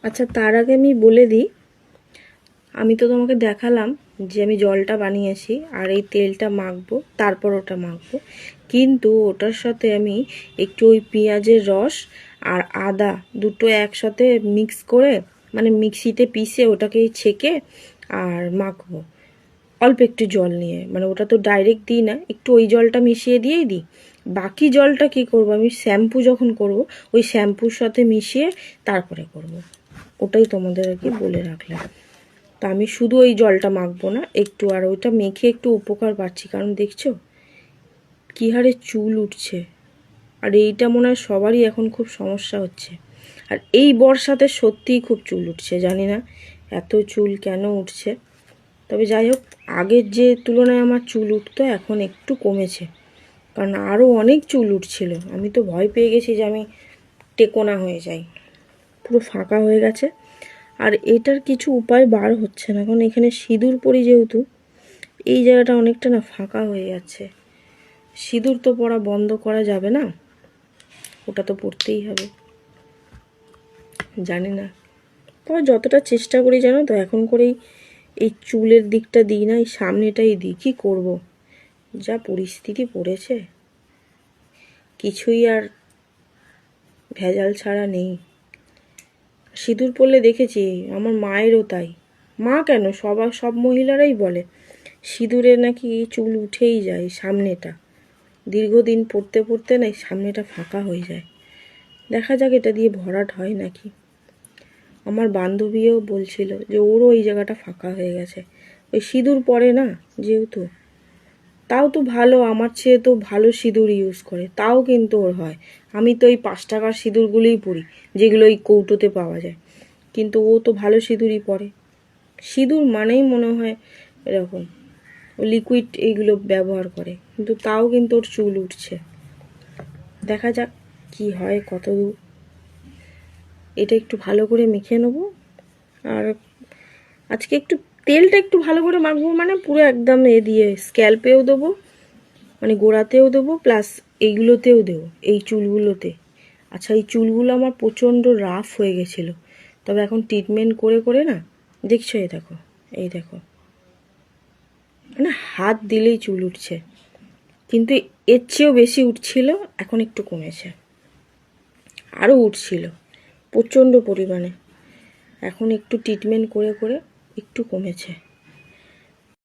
আচ্ছা, তার আগে আমি বলে দিই, আমি তো তোমাকে দেখালাম যে আমি জলটা বানিয়েছি আর এই তেলটা মাখবো, তারপর ওটা মাখবো। কিন্তু ওটার সাথে আমি একটু ওই পেঁয়াজের রস আর আদা দুটো একসাথে মিক্স করে, মানে মিক্সিতে পিষে ওটাকে ছেঁকে আর মাখবো অল্প একটু জল নিয়ে। মানে ওটা তো ডাইরেক্ট দিই না, একটু ওই জলটা মিশিয়ে দিয়েই দিই। বাকি জলটা কি করব, আমি শ্যাম্পু যখন করব ওই শ্যাম্পুর সাথে মিশিয়ে তারপরে করব। ওটাই তোমাদের আর কি বলে রাখলাম। তা আমি শুধু ওই জলটা মাখবো না, একটু আর ওইটা মেখে একটু উপকার পাচ্ছি। কারণ দেখছো কী হারে চুল উঠছে, আর এইটা মনে হয় সবারই এখন খুব সমস্যা হচ্ছে। আর এই বর্ষাতে সত্যিই খুব চুল উঠছে, জানি না এত চুল কেন উঠছে। তবে যাই হোক, আগের যে তুলনায় আমার চুল উঠতো এখন একটু কমেছে, কারণ আরও অনেক চুল উঠছিল। আমি তো ভয় পেয়ে গেছি যে আমি টেকোনা হয়ে যাই। পুরো ফাঁকা হয়ে গেছে। আর এটার কিছু উপায় বার হচ্ছে না, কারণ এখানে সিঁদুর পরি যেহেতু এই জায়গাটা অনেকটা না ফাঁকা হয়ে যাচ্ছে। সিঁদুর তো পরা বন্ধ করা যাবে না, ওটা তো পরতেই হবে। জানি না, তবে যতটা চেষ্টা করি জানো তো এখন করেই এই চুলের দিকটা দিই না, এই সামনেটাই দিই। কী করব, যা পরিস্থিতি পড়েছে, কিছুই আর ভেজাল ছাড়া নেই। সিঁদুর পরলে দেখেছি আমার মায়েরও তাই। মা কেন, সব মহিলারাই বলে সিঁদুরে নাকি চুল উঠেই যায় সামনেটা। দীর্ঘদিন পরতে পরতে না সামনেটা ফাঁকা হয়ে যায়। দেখা যাক এটা দিয়ে ভরাট হয় নাকি। আমার বান্ধবীও বলছিল যে ওরও এই জায়গাটা ফাঁকা হয়ে গেছে, ওই সিঁদুর পরে না যেহেতু। তাও তো ভালো, আমার চেয়ে তো ভালো সিঁদুর ইউজ করে, তাও কিন্তু ওর হয়। আমি তো ওই 5 টাকার সিঁদুরগুলোই পরি, যেগুলো ওই কৌটোতে পাওয়া যায়। কিন্তু ও তো ভালো সিঁদুরই পরে। সিঁদুর মানেই মনে হয় এরকম ও লিকুইড এইগুলো ব্যবহার করে, কিন্তু তাও কিন্তু ওর চুল উঠছে। দেখা যাক কি হয়, কত দূর। এটা একটু ভালো করে মেখে নেবো। আর আজকে একটু তেলটা একটু ভালো করে মাখবো, মানে পুরো একদম দিয়ে স্ক্যাল্পেও দেবো, মানে গোড়াতেও দেবো, প্লাস এইগুলোতেও দেবো, এই চুলগুলোতে। আচ্ছা, এই চুলগুলো আমার প্রচণ্ড রাফ হয়ে গেছিলো, তবে এখন ট্রিটমেন্ট করে করে না, দেখছো এই দেখো, এই দেখো, মানে হাত দিলেই চুল উঠছে। কিন্তু এর চেয়েও বেশি উঠছিল, এখন একটু কমেছে। আরও উঠছিল প্রচণ্ড পরিমাণে, এখন একটু ট্রিটমেন্ট করে করে একটু কমেছে।